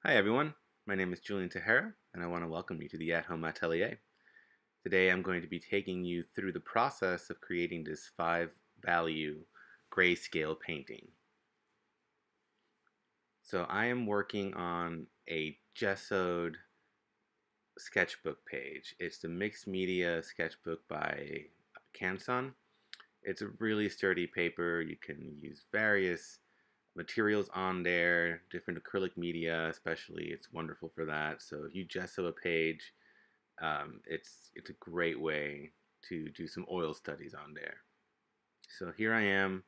Hi everyone, my name is Julian Tejera and I want to welcome you to the At Home Atelier. Today I'm going to be taking you through the process of creating this 5-value grayscale painting. So I am working on a gessoed sketchbook page. It's the mixed media sketchbook by Canson. It's a really sturdy paper. You can use various materials on there, different acrylic media especially. It's wonderful for that. So if you gesso a page, it's a great way to do some oil studies on there. So here I am.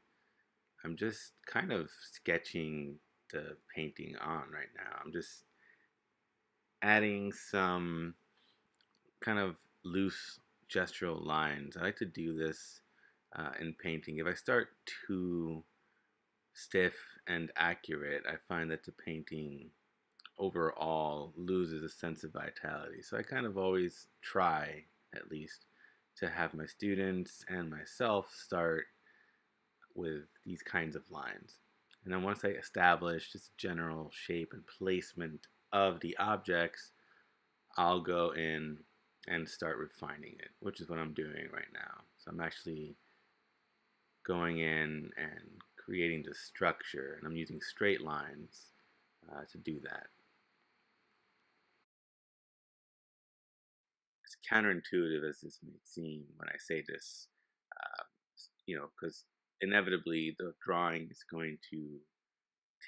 I'm just kind of sketching the painting on right now. I'm just adding some kind of loose gestural lines. I like to do this in painting. If I start too stiff and accurate, I find that the painting overall loses a sense of vitality. So I kind of always try, at least, to have my students and myself start with these kinds of lines. And then once I establish just general shape and placement of the objects, I'll go in and start refining it, which is what I'm doing right now. So I'm actually going in and creating the structure, and I'm using straight lines to do that. As counterintuitive as this may seem when I say this, uh, because inevitably the drawing is going to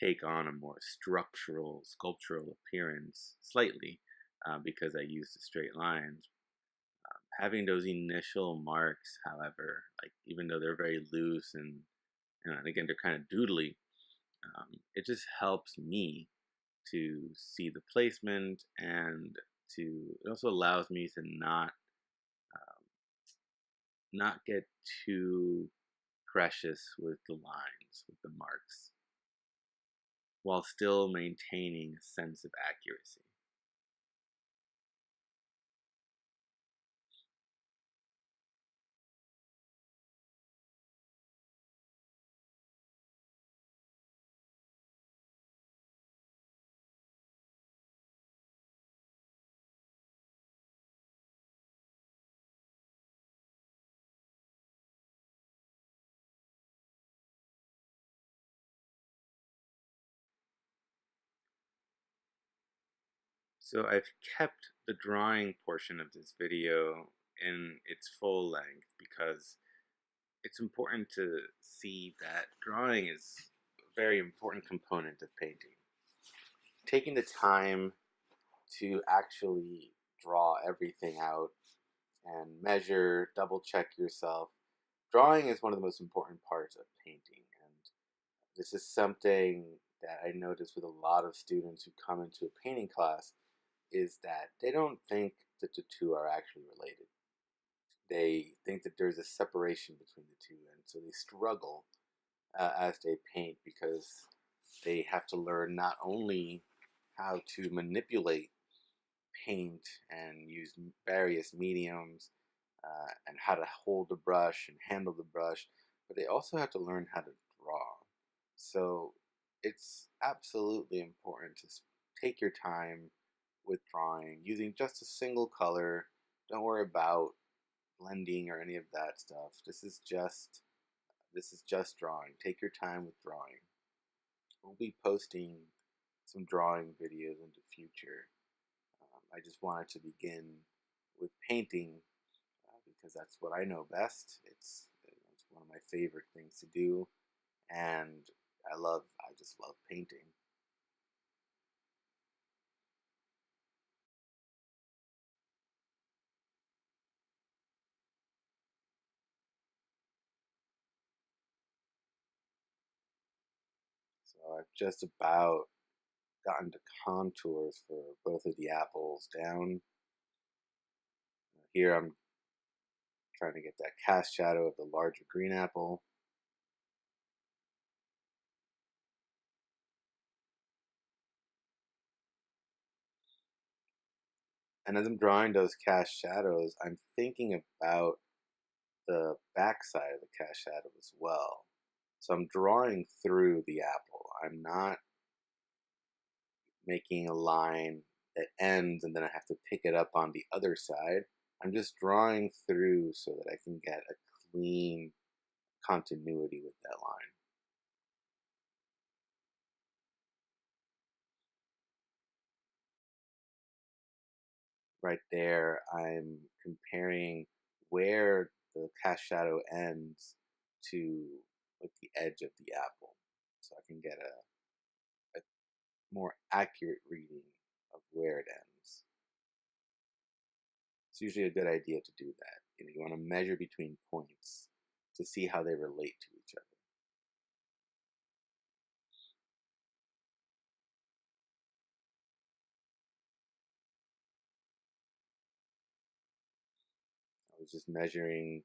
take on a more structural, sculptural appearance slightly because I use the straight lines. Having those initial marks, however, like even though they're very loose and again they're kind of doodly, it just helps me to see the placement and it also allows me to not get too precious with the lines, with the marks, while still maintaining a sense of accuracy. So I've kept the drawing portion of this video in its full length because it's important to see that drawing is a very important component of painting. Taking the time to actually draw everything out and measure, double check yourself. Drawing is one of the most important parts of painting, and this is something that I notice with a lot of students who come into a painting class is that they don't think that the two are actually related. They think that there's a separation between the two, and so they struggle as they paint because they have to learn not only how to manipulate paint and use various mediums and how to hold the brush and handle the brush, but they also have to learn how to draw. So it's absolutely important to take your time with drawing using just a single color. Don't worry about blending or any of that stuff. This is just drawing. Take your time with drawing. We'll be posting some drawing videos in the future. I just wanted to begin with painting because that's what I know best. It's one of my favorite things to do, and I just love painting. So I've just about gotten the contours for both of the apples down. Here I'm trying to get that cast shadow of the larger green apple. And as I'm drawing those cast shadows, I'm thinking about the backside of the cast shadow as well. So I'm drawing through the apple. I'm not making a line that ends and then I have to pick it up on the other side. I'm just drawing through so that I can get a clean continuity with that line. Right there, I'm comparing where the cast shadow ends to like the edge of the apple, so I can get a more accurate reading of where it ends. It's usually a good idea to do that. You want to measure between points to see how they relate to each other. I was just measuring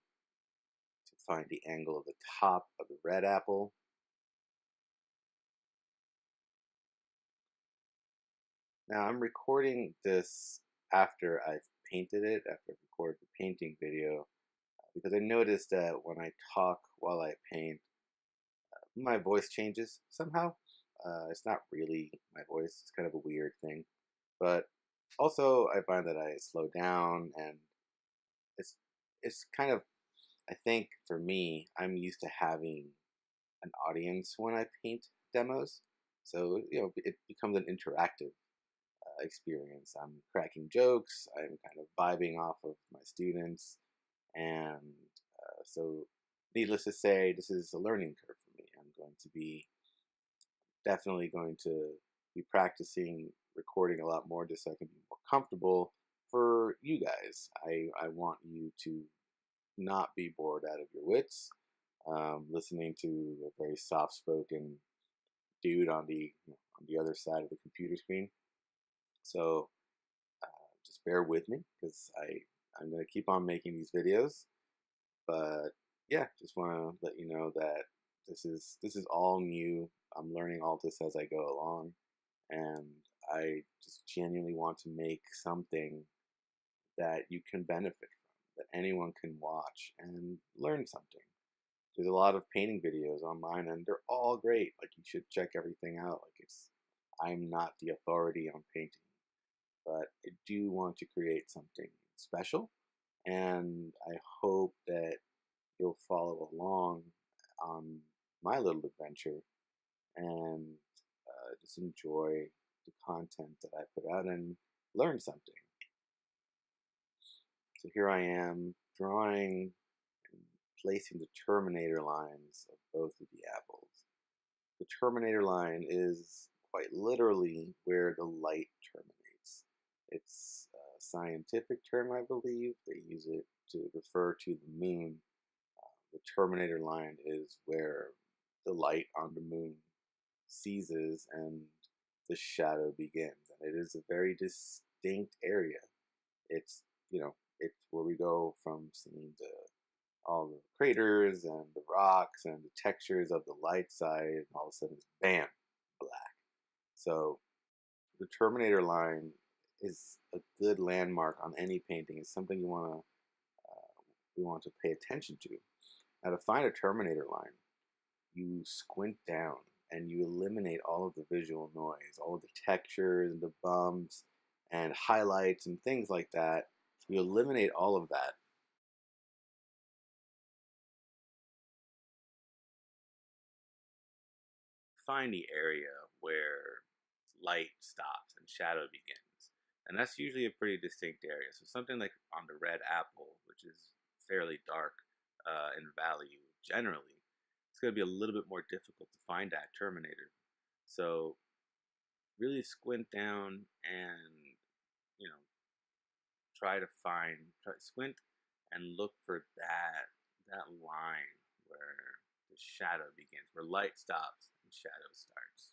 to find the angle of the top of the red apple. Now I'm recording this after I've painted it, after I've recorded the painting video, because I noticed that when I talk while I paint, my voice changes somehow. It's not really my voice, it's kind of a weird thing. But also, I find that I slow down, and it's, it's kind of, I think for me, I'm used to having an audience when I paint demos. So, it becomes an interactive experience. I'm cracking jokes, I'm kind of vibing off of my students, and so needless to say, this is a learning curve for me. I'm going to be definitely going to be practicing recording a lot more just so I can be more comfortable for you guys. I want you to not be bored out of your wits listening to a very soft-spoken dude on the other side of the computer screen. So just bear with me because I'm going to keep on making these videos. But yeah, just want to let you know that this is all new. I'm learning all this as I go along, and I just genuinely want to make something that you can benefit from, that anyone can watch and learn something. There's a lot of painting videos online, and they're all great. Like, you should check everything out. Like, I'm not the authority on painting, but I do want to create something special, and I hope that you'll follow along on my little adventure and just enjoy the content that I put out and learn something. So here I am drawing and placing the terminator lines of both of the apples. The terminator line is quite literally where the light terminates. It's a scientific term, I believe. They use it to refer to the moon. The terminator line is where the light on the moon ceases and the shadow begins. And it is a very distinct area. It's, it's where we go from seeing all the craters and the rocks and the textures of the light side, and all of a sudden it's bam, black. So the terminator line is a good landmark on any painting. It's something we want to pay attention to. Now, to find a terminator line, you squint down and you eliminate all of the visual noise, all of the textures and the bumps and highlights and things like that. You eliminate all of that. Find the area where light stops and shadow begins. And that's usually a pretty distinct area. So something like on the red apple, which is fairly dark in value generally, it's going to be a little bit more difficult to find that terminator. So really squint down and, squint and look for that line where the shadow begins, where light stops and shadow starts.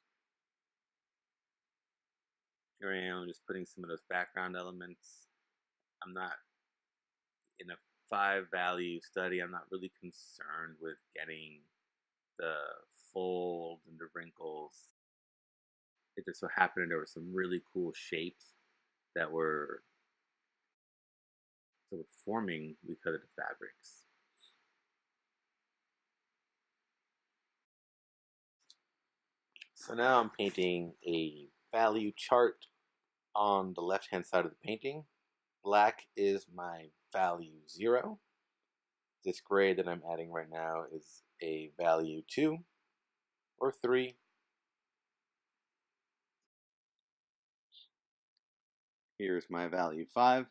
Here I am just putting some of those background elements. I'm not in a 5-value study. I'm not really concerned with getting the fold and the wrinkles. It just so happened there were some really cool shapes that were forming because of the fabrics. So now I'm painting a value chart on the left-hand side of the painting. Black is my value 0. This gray that I'm adding right now is a value 2 or 3. Here's my value 5.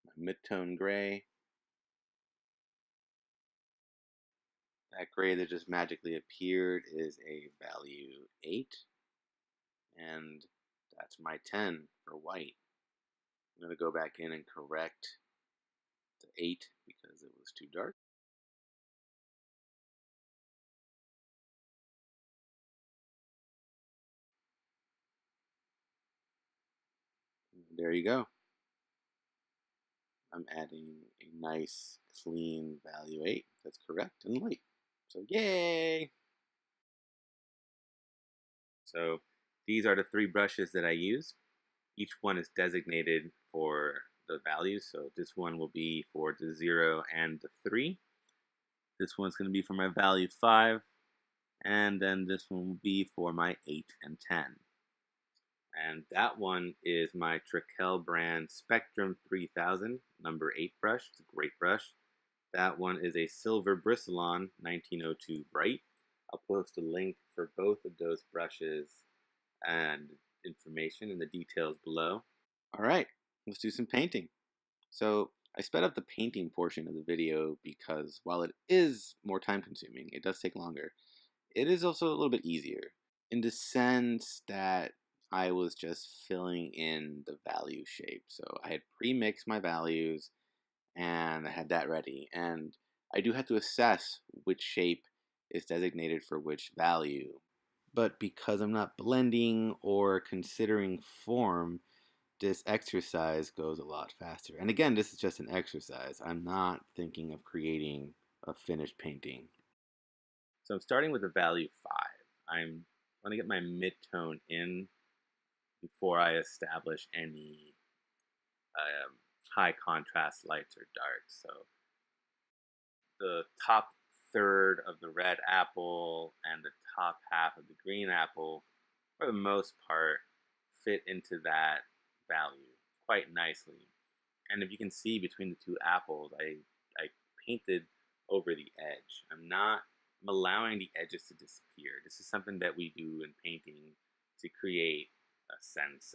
My mid-tone gray. That gray that just magically appeared is a value 8. And that's my 10 for white. I'm going to go back in and correct the 8 because it was too dark. There you go. I'm adding a nice clean value 8 that's correct and light. So yay! So these are the 3 brushes that I use. Each one is designated for the values. So this one will be for the 0 and the 3. This one's going to be for my value 5. And then this one will be for my 8 and 10. And that one is my Trekell brand Spectrum 3000 number 8 brush. It's a great brush. That one is a silver Bristolon 1902 Bright. I'll post a link for both of those brushes and information in the details below. All right, let's do some painting. So I sped up the painting portion of the video because while it is more time consuming, it does take longer. It is also a little bit easier in the sense that I was just filling in the value shape. So I had pre-mixed my values and I had that ready. And I do have to assess which shape is designated for which value. But because I'm not blending or considering form, this exercise goes a lot faster. And again, this is just an exercise. I'm not thinking of creating a finished painting. So I'm starting with a value 5. I'm going to get my mid-tone in before I establish any high contrast lights or darks. So the top third of the red apple and the top half of the green apple, for the most part, fit into that value quite nicely. And if you can see between the 2 apples, I painted over the edge. I'm allowing the edges to disappear. This is something that we do in painting to create a sense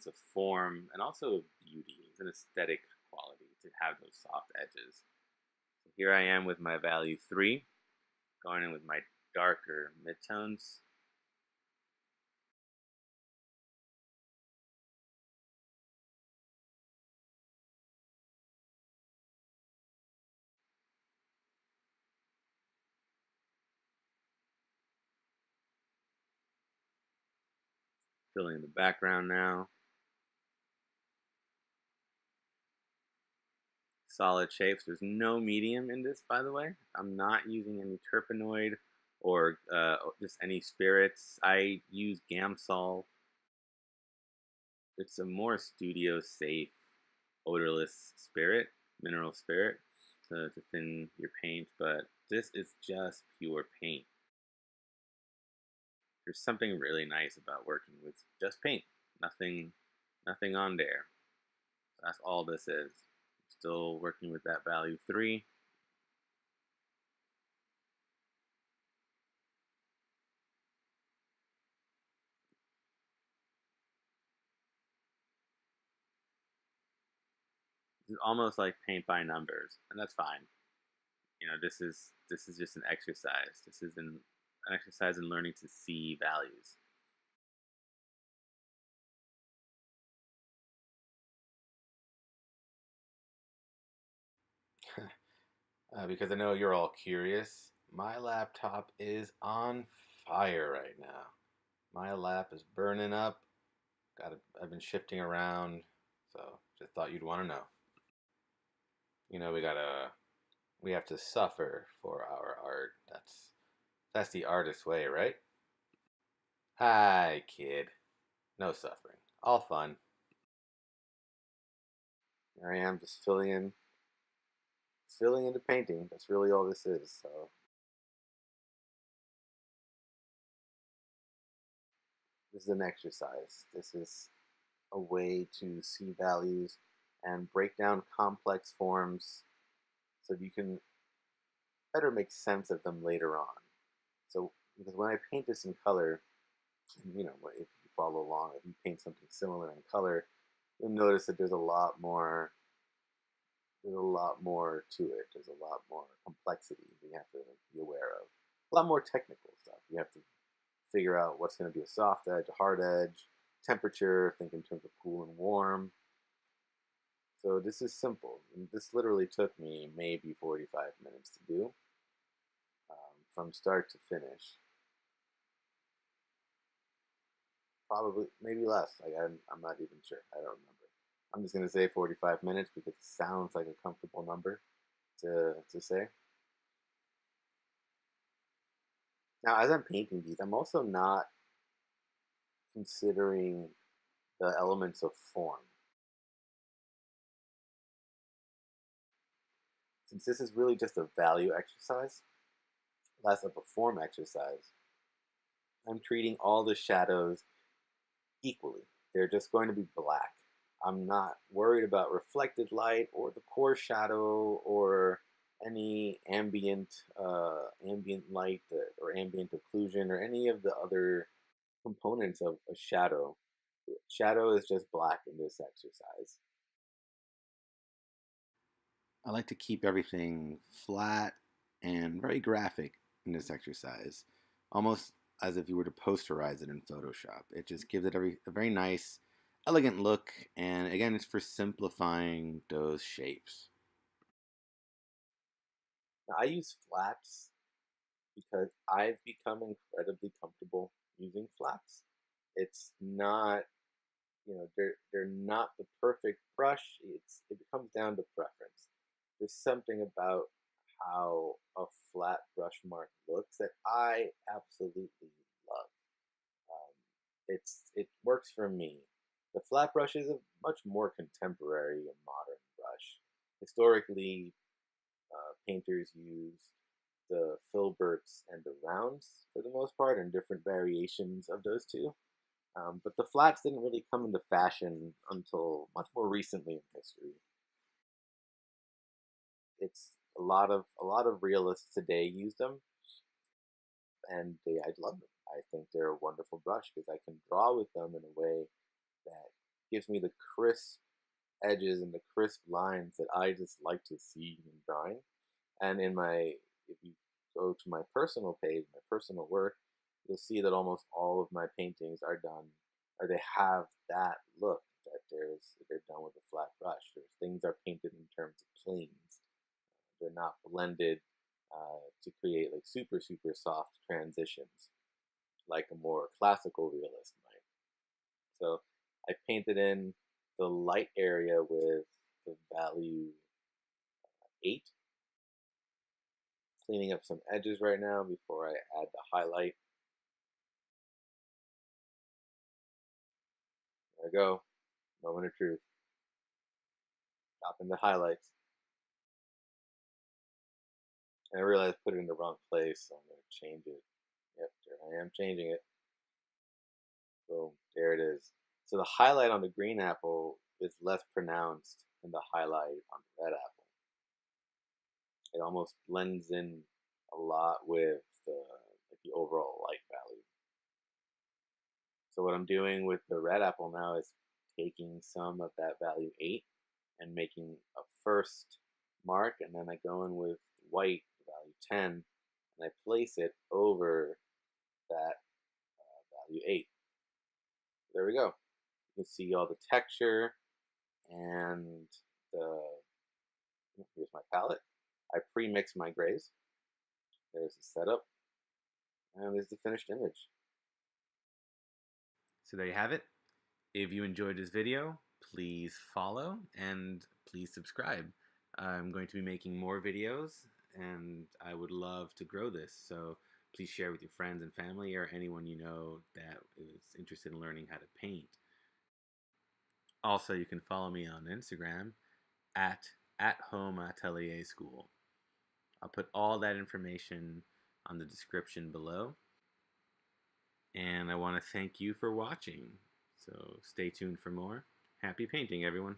of form and also beauty. It's an aesthetic quality to have those soft edges. So here I am with my value 3, going in with my darker midtones. Filling in the background now. Solid shapes. There's no medium in this, by the way. I'm not using any terpenoid or just any spirits. I use Gamsol. It's a more studio safe, odorless spirit, mineral spirit to thin your paint, but this is just pure paint. There's something really nice about working with just paint. Nothing on there. That's all this is. Still working with that value 3. It's almost like paint by numbers, and that's fine. You know, this is just an exercise. This is an exercise in learning to see values. Because I know you're all curious, my laptop is on fire right now. My lap is burning up. I've been shifting around, so just thought you'd want to know. You know, we have to suffer for our art. That's the artist's way, right? Hi, kid. No suffering. All fun. Here I am just filling in the painting. That's really all this is. So This is an exercise. This is a way to see values and break down complex forms so you can better make sense of them later on. So, because when I paint this in color, you know, if you follow along, if you paint something similar in color, you'll notice that there's a lot more to it. There's a lot more complexity that you have to be aware of. A lot more technical stuff. You have to figure out what's going to be a soft edge, a hard edge, temperature, think in terms of cool and warm. So this is simple. This literally took me maybe 45 minutes to do, from start to finish. Probably, maybe less. Like I'm not even sure. I don't remember. I'm just gonna say 45 minutes because it sounds like a comfortable number to say. Now, as I'm painting these, I'm also not considering the elements of form. Since this is really just a value exercise, less of a form exercise, I'm treating all the shadows equally. They're just going to be black. I'm not worried about reflected light or the core shadow or any ambient light or ambient occlusion or any of the other components of a shadow. Shadow is just black in this exercise. I like to keep everything flat and very graphic in this exercise, almost as if you were to posterize it in Photoshop. It just gives it a very nice, elegant look, and again, it's for simplifying those shapes. Now, I use flats because I've become incredibly comfortable using flats. It's not, they're not the perfect brush. It comes down to preference. There's something about how a flat brush mark looks that I absolutely love. It works for me. The flat brush is a much more contemporary and modern brush. Historically, painters used the filberts and the rounds for the most part, and different variations of those two. But the flats didn't really come into fashion until much more recently in history. It's a lot of realists today use them, and I love them. I think they're a wonderful brush because I can draw with them in a way that gives me the crisp edges and the crisp lines that I just like to see in drawing. And if you go to my personal page, my personal work, you'll see that almost all of my paintings are done, or they have that look that they're done with a flat brush. Things are painted in terms of planes. They're not blended to create like super super soft transitions like a more classical realist might. So I've painted in the light area with the value 8, cleaning up some edges right now before I add the highlight. There we go. Moment of truth. Dropping the highlights. And I realized I put it in the wrong place, so I'm going to change it. Yep, there I am changing it. Boom, there it is. So the highlight on the green apple is less pronounced than the highlight on the red apple. It almost blends in a lot with the overall light value. So what I'm doing with the red apple now is taking some of that value 8 and making a first mark, and then I go in with white, value 10, and I place it over that value 8. There we go. You can see all the texture and here's my palette. I pre-mix my grays. There's the setup, and there's the finished image. So there you have it. If you enjoyed this video, please follow and please subscribe. I'm going to be making more videos, and I would love to grow this. So please share with your friends and family or anyone you know that is interested in learning how to paint. Also, you can follow me on Instagram at Home Atelier School. I'll put all that information on the description below. And I want to thank you for watching. So stay tuned for more. Happy painting, everyone.